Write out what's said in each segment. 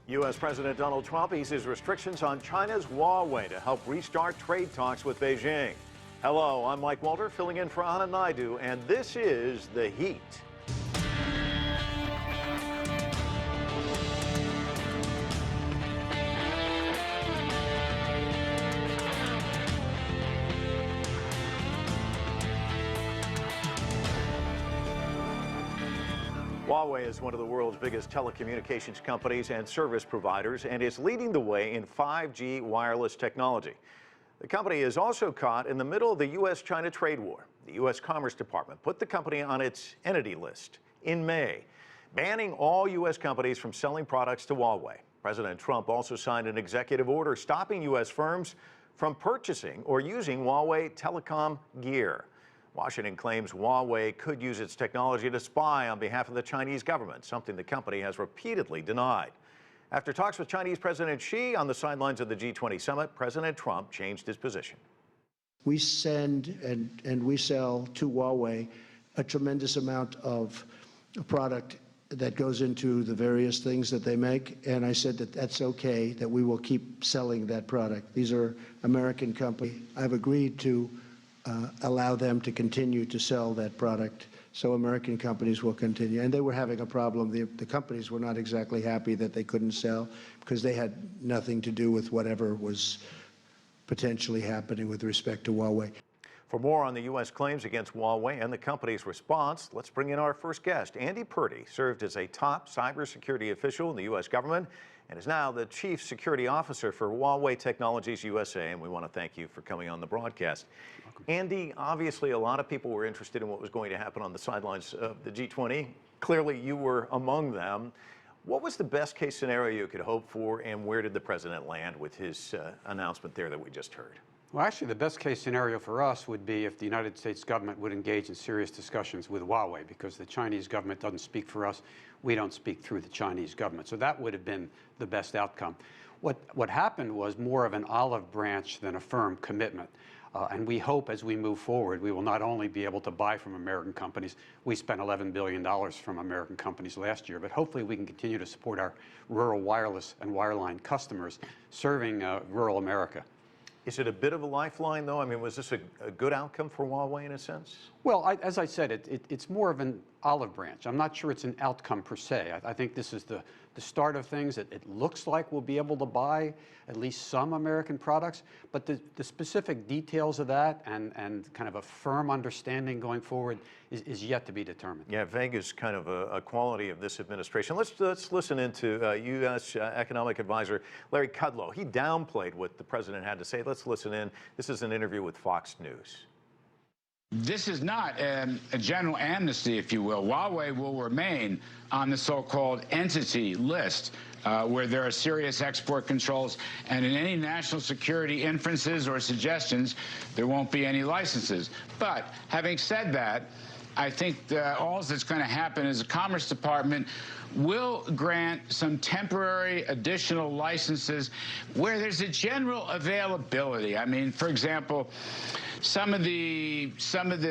U.S. President Donald Trump eases restrictions on China's Huawei to help restart trade talks with Beijing. Hello, I'm Mike Walter, filling in for Anna Naidu, and this is The Heat. Huawei is one of the world's biggest telecommunications companies and service providers and is leading the way in 5G wireless technology. The company is also caught in the middle of the U.S.-China trade war. The U.S. Commerce Department put the company on its entity list in May, banning all U.S. companies from selling products to Huawei. President Trump also signed an executive order stopping U.S. firms from purchasing or using Huawei telecom gear. Washington claims Huawei could use its technology to spy on behalf of the Chinese government, something the company has repeatedly denied. After talks with Chinese President Xi on the sidelines of the G20 summit, President Trump changed his position. We send and we sell to Huawei a tremendous amount of product that goes into the various things that they make, and I said that that's okay, that we will keep selling that product. These are American companies. I've agreed to allow them to continue to sell that product, so American companies will continue. And they were having a problem. The companies were not exactly happy that they couldn't sell because they had nothing to do with whatever was potentially happening with respect to Huawei. For more on the U.S. claims against Huawei and the company's response, let's bring in our first guest. Andy Purdy served as a top cybersecurity official in the U.S. government and is now the Chief Security Officer for Huawei Technologies USA, and we want to thank you for coming on the broadcast. Andy, obviously a lot of people were interested in what was going to happen on the sidelines of the G20. Clearly you were among them. What was the best case scenario you could hope for, and where did the president land with his announcement there that we just heard? Well, actually, the best case scenario for us would be if the United States government would engage in serious discussions with Huawei, because the Chinese government doesn't speak for us. We don't speak through the Chinese government. So that would have been the best outcome. What happened was more of an olive branch than a firm commitment. And we hope as we move forward, we will not only be able to buy from American companies. We spent $11 billion from American companies last year, but hopefully we can continue to support our rural wireless and wireline customers serving rural America. Is it a bit of a lifeline, though? I mean, was this a good outcome for Huawei in a sense? Well, as I said, it's more of an olive branch. I'm not sure it's an outcome per se. I think this is the start of things. It looks like we'll be able to buy at least some American products, but the specific details of that and kind of a firm understanding going forward is yet to be determined. Yeah, vague is kind of a quality of this administration. Let's listen into U.S. Economic Advisor Larry Kudlow. He downplayed what the president had to say. Let's listen in. This is an interview with Fox News. This is not a general amnesty, if you will. Huawei will remain on the so-called entity list, where there are serious export controls, and in any national security inferences or suggestions, there won't be any licenses. But having said that, I think all that's going to happen is the Commerce Department will grant some temporary additional licenses where there's a general availability. I mean, for example, some of the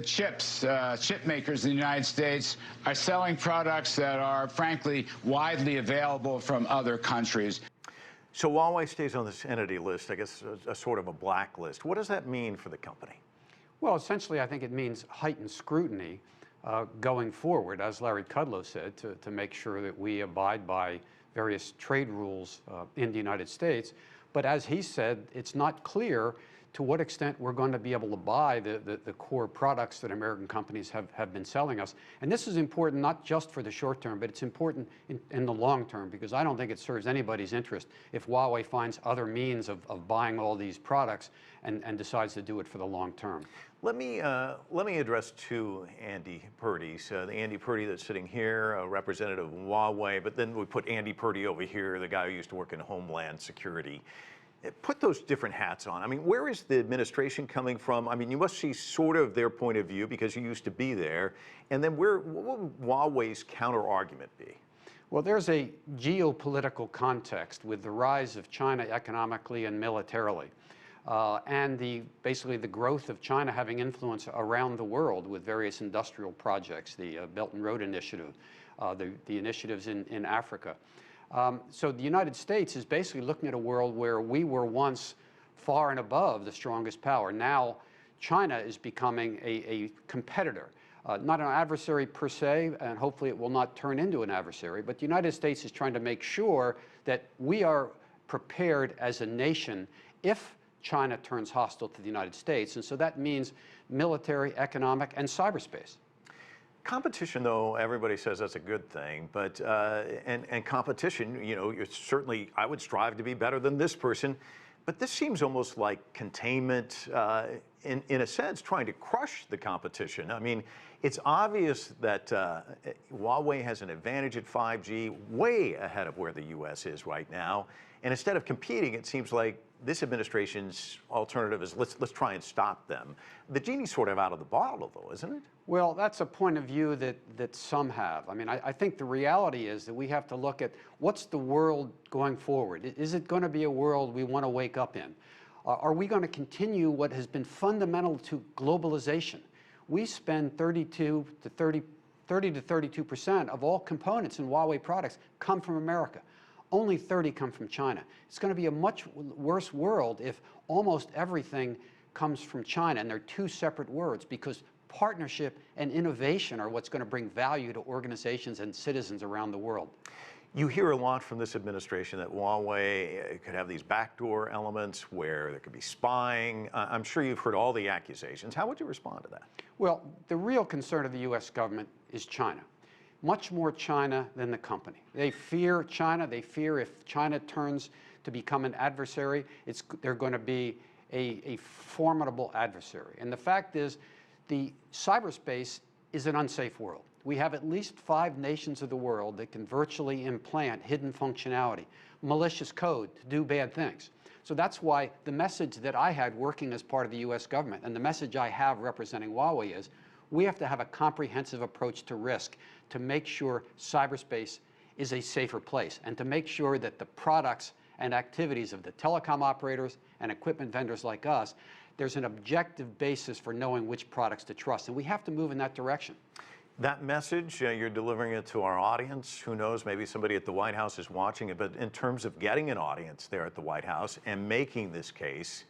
chip makers in the United States are selling products that are, frankly, widely available from other countries. So Huawei stays on this entity list, I guess a sort of a blacklist. What does that mean for the company? Well, essentially, I think it means heightened scrutiny going forward, as Larry Kudlow said, to make sure that we abide by various trade rules in the United States. But as he said, it's not clear to what extent we're going to be able to buy the core products that American companies have been selling us. And this is important not just for the short term, but it's important in the long term, because I don't think it serves anybody's interest if Huawei finds other means of buying all these products and decides to do it for the long term. Let me address two Andy Purdys. The Andy Purdy that's sitting here, a representative of Huawei, but then we put Andy Purdy over here, the guy who used to work in Homeland Security. Put those different hats on. I mean, where is the administration coming from? I mean, you must see sort of their point of view because you used to be there. And then what would Huawei's counter-argument be? Well, there's a geopolitical context with the rise of China economically and militarily. And basically the growth of China having influence around the world with various industrial projects, the Belt and Road Initiative, the initiatives in Africa. So the United States is basically looking at a world where we were once far and above the strongest power. Now China is becoming a competitor. Not an adversary per se, and hopefully it will not turn into an adversary, but the United States is trying to make sure that we are prepared as a nation if China turns hostile to the United States. And so that means military, economic, and cyberspace. Competition, though, everybody says that's a good thing, but and competition, you know, it's certainly, I would strive to be better than this person, but this seems almost like containment, in a sense, trying to crush the competition. I mean, it's obvious that Huawei has an advantage at 5G, way ahead of where the U.S. is right now, and instead of competing, it seems like this administration's alternative is let's try and stop them. The genie's sort of out of the bottle, though, isn't it? Well, that's a point of view that some have. I mean, I think the reality is that we have to look at what's the world going forward. Is it going to be a world we want to wake up in? Are we going to continue what has been fundamental to globalization? We spend 30 to 32% of all components in Huawei products come from America. Only 30 come from China. It's going to be a much worse world if almost everything comes from China, and they're two separate words, because partnership and innovation are what's going to bring value to organizations and citizens around the world. You hear a lot from this administration that Huawei could have these backdoor elements where there could be spying. I'm sure you've heard all the accusations. How would you respond to that? Well, the real concern of the U.S. government is China. Much more China than the company. They fear China. They fear if China turns to become an adversary, they're going to be a formidable adversary. And the fact is, the cyberspace is an unsafe world. We have at least 5 nations of the world that can virtually implant hidden functionality, malicious code to do bad things. So that's why the message that I had working as part of the U.S. government, and the message I have representing Huawei, is we have to have a comprehensive approach to risk to make sure cyberspace is a safer place, and to make sure that the products and activities of the telecom operators and equipment vendors like us, there's an objective basis for knowing which products to trust, and we have to move in that direction. That message, you're delivering it to our audience. Who knows, maybe somebody at the White House is watching it, but in terms of getting an audience there at the White House and making this case,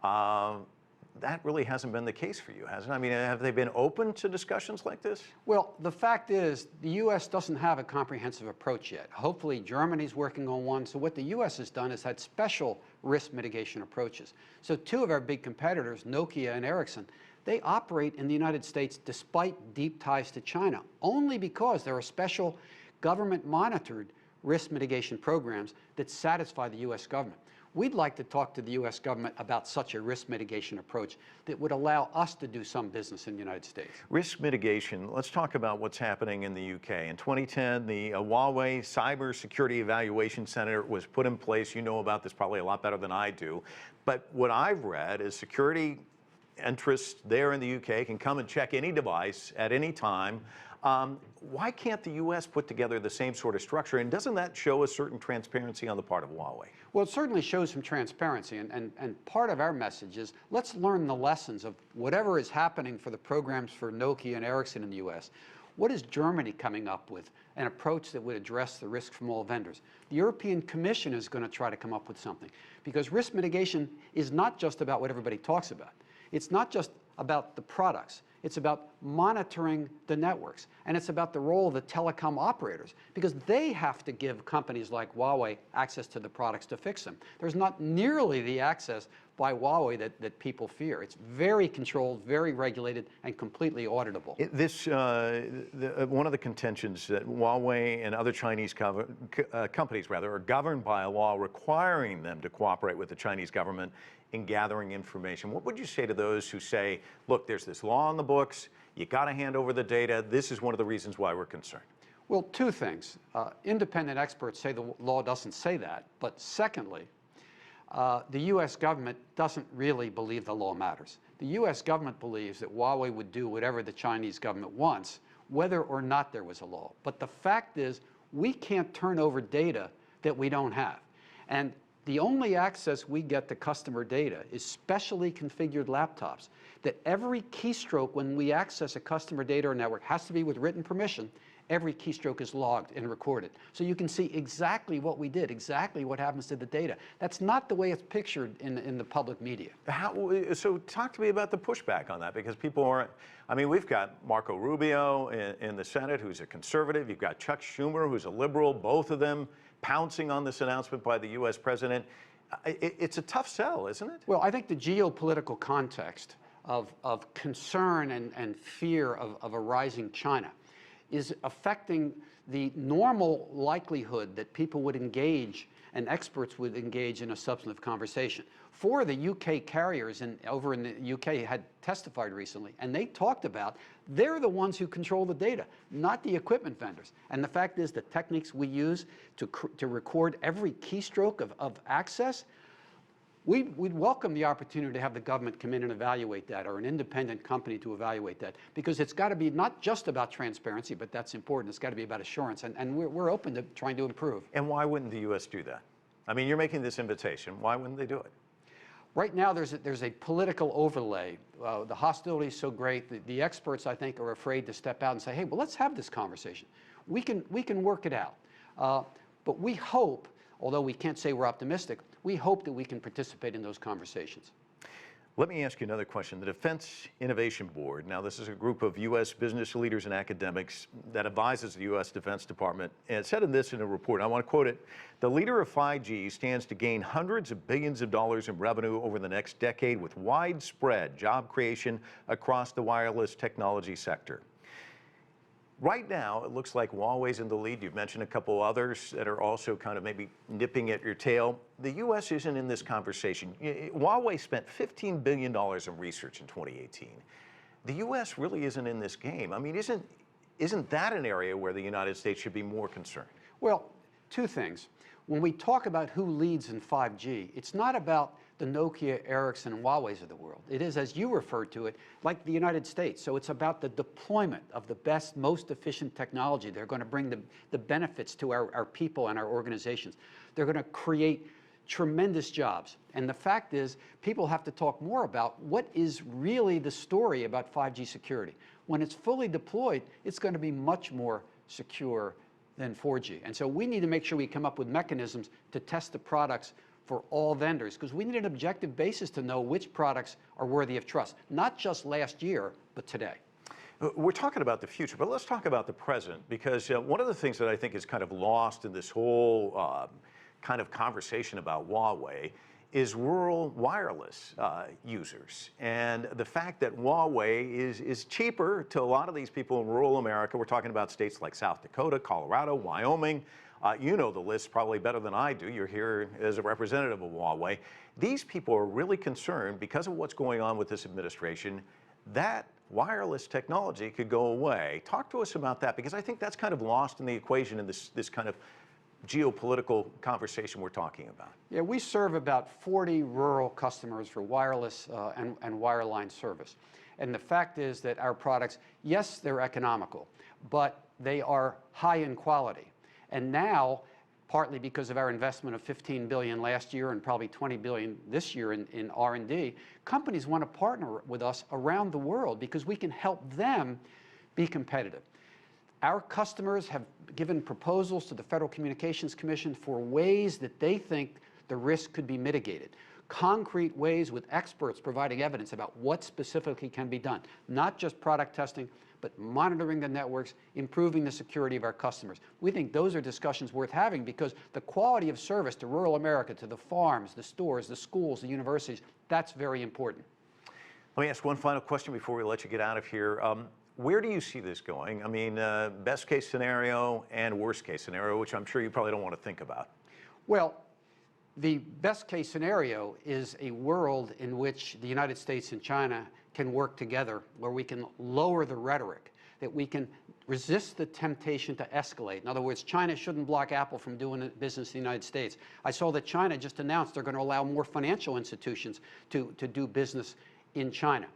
that really hasn't been the case for you, has it? I mean, have they been open to discussions like this? Well, the fact is, the U.S. doesn't have a comprehensive approach yet. Hopefully, Germany's working on one. So what the U.S. has done is had special risk mitigation approaches. So 2 of our big competitors, Nokia and Ericsson, they operate in the United States despite deep ties to China, only because there are special government-monitored risk mitigation programs that satisfy the U.S. government. We'd like to talk to the U.S. government about such a risk mitigation approach that would allow us to do some business in the United States. Risk mitigation, let's talk about what's happening in the UK. In 2010, the Huawei Cybersecurity Evaluation Center was put in place. You know about this probably a lot better than I do. But what I've read is security interests there in the UK can come and check any device at any time. Why can't the U.S. put together the same sort of structure? And doesn't that show a certain transparency on the part of Huawei? Well, it certainly shows some transparency. And part of our message is let's learn the lessons of whatever is happening for the programs for Nokia and Ericsson in the U.S. What is Germany coming up with? An approach that would address the risk from all vendors. The European Commission is going to try to come up with something. Because risk mitigation is not just about what everybody talks about. It's not just about the products. It's about monitoring the networks. And it's about the role of the telecom operators, because they have to give companies like Huawei access to the products to fix them. There's not nearly the access by Huawei that people fear. It's very controlled, very regulated, and completely auditable. One of the contentions that Huawei and other Chinese companies are governed by a law requiring them to cooperate with the Chinese government in gathering information. What would you say to those who say, look, there's this law on the books, you got to hand over the data, this is one of the reasons why we're concerned? Well, 2 things. Independent experts say the law doesn't say that, but secondly, the U.S. government doesn't really believe the law matters. The U.S. government believes that Huawei would do whatever the Chinese government wants, whether or not there was a law. But the fact is, we can't turn over data that we don't have. And The only access we get to customer data is specially configured laptops, that every keystroke when we access a customer data or network has to be with written permission. Every keystroke is logged and recorded. So you can see exactly what we did, exactly what happens to the data. That's not the way it's pictured in the public media. So talk to me about the pushback on that, because people aren't, I mean, we've got Marco Rubio in the Senate, who's a conservative. You've got Chuck Schumer, who's a liberal, both of them pouncing on this announcement by the U.S. president. It's a tough sell, isn't it? Well, I think the geopolitical context of concern and fear of a rising China is affecting the normal likelihood that people would engage and experts would engage in a substantive conversation. Four of the UK carriers over in the UK had testified recently, and they talked about they're the ones who control the data, not the equipment vendors. And the fact is the techniques we use to record every keystroke of access, we'd welcome the opportunity to have the government come in and evaluate that, or an independent company to evaluate that, because it's got to be not just about transparency, but that's important. It's got to be about assurance, and we're open to trying to improve. And why wouldn't the U.S. do that? I mean, you're making this invitation. Why wouldn't they do it? Right now, there's a political overlay. The hostility is so great. The experts, I think, are afraid to step out and say, hey, well, let's have this conversation. We can work it out. But we hope, although we can't say we're optimistic, we hope that we can participate in those conversations. Let me ask you another question. The Defense Innovation Board, now this is a group of U.S. business leaders and academics that advises the U.S. Defense Department, and it said in this in a report, I want to quote it, the leader of 5G stands to gain hundreds of billions of dollars in revenue over the next decade with widespread job creation across the wireless technology sector. Right now, it looks like Huawei's in the lead. You've mentioned a couple others that are also kind of maybe nipping at your tail. The U.S. isn't in this conversation. Huawei spent $15 billion in research in 2018. The U.S. really isn't in this game. I mean, isn't that an area where the United States should be more concerned? Well, two things. When we talk about who leads in 5G, it's not about the Nokia, Ericsson, and Huawei's of the world. It is, as you referred to it, like the United States. So it's about the deployment of the best, most efficient technology. They're going to bring the benefits to our people and our organizations. They're going to create tremendous jobs. And the fact is, people have to talk more about what is really the story about 5G security. When it's fully deployed, it's going to be much more secure than 4G. And so we need to make sure we come up with mechanisms to test the products for all vendors, because we need an objective basis to know which products are worthy of trust, not just last year, but today. We're talking about the future, but let's talk about the present, because one of the things that I think is kind of lost in this whole kind of conversation about Huawei is rural wireless users. And the fact that Huawei is cheaper to a lot of these people in rural America. We're talking about states like South Dakota, Colorado, Wyoming. You know the list probably better than I do. You're here as a representative of Huawei. These people are really concerned because of what's going on with this administration that wireless technology could go away. Talk to us about that, because I think that's kind of lost in the equation in this kind of geopolitical conversation we're talking about. Yeah, we serve about 40 rural customers for wireless and wireline service. And the fact is that our products, yes, they're economical, but they are high in quality. And now, partly because of our investment of $15 billion last year and probably $20 billion this year in R&D, companies want to partner with us around the world because we can help them be competitive. Our customers have given proposals to the Federal Communications Commission for ways that they think the risk could be mitigated. Concrete ways with experts providing evidence about what specifically can be done. Not just product testing, but monitoring the networks, improving the security of our customers. We think those are discussions worth having because the quality of service to rural America, to the farms, the stores, the schools, the universities, that's very important. Let me ask one final question before we let you get out of here. Where do you see this going? I mean, best case scenario and worst case scenario, which I'm sure you probably don't want to think about. Well, the best case scenario is a world in which the United States and China can work together, where we can lower the rhetoric, that we can resist the temptation to escalate. In other words, China shouldn't block Apple from doing business in the United States. I saw that China just announced they're going to allow more financial institutions to do business in China.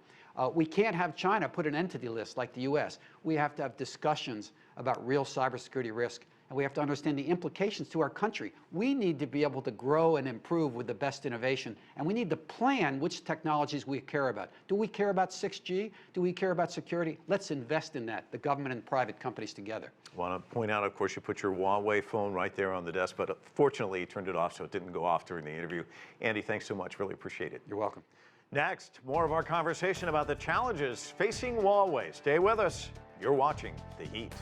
We can't have China put an entity list like the U.S. We have to have discussions about real cybersecurity risk, and we have to understand the implications to our country. We need to be able to grow and improve with the best innovation, and we need to plan which technologies we care about. Do we care about 6G? Do we care about security? Let's invest in that, the government and private companies together. I want to point out, of course, you put your Huawei phone right there on the desk, but fortunately you turned it off so it didn't go off during the interview. Andy, thanks so much. Really appreciate it. You're welcome. Next, more of our conversation about the challenges facing Huawei. Stay with us. You're watching The Heat.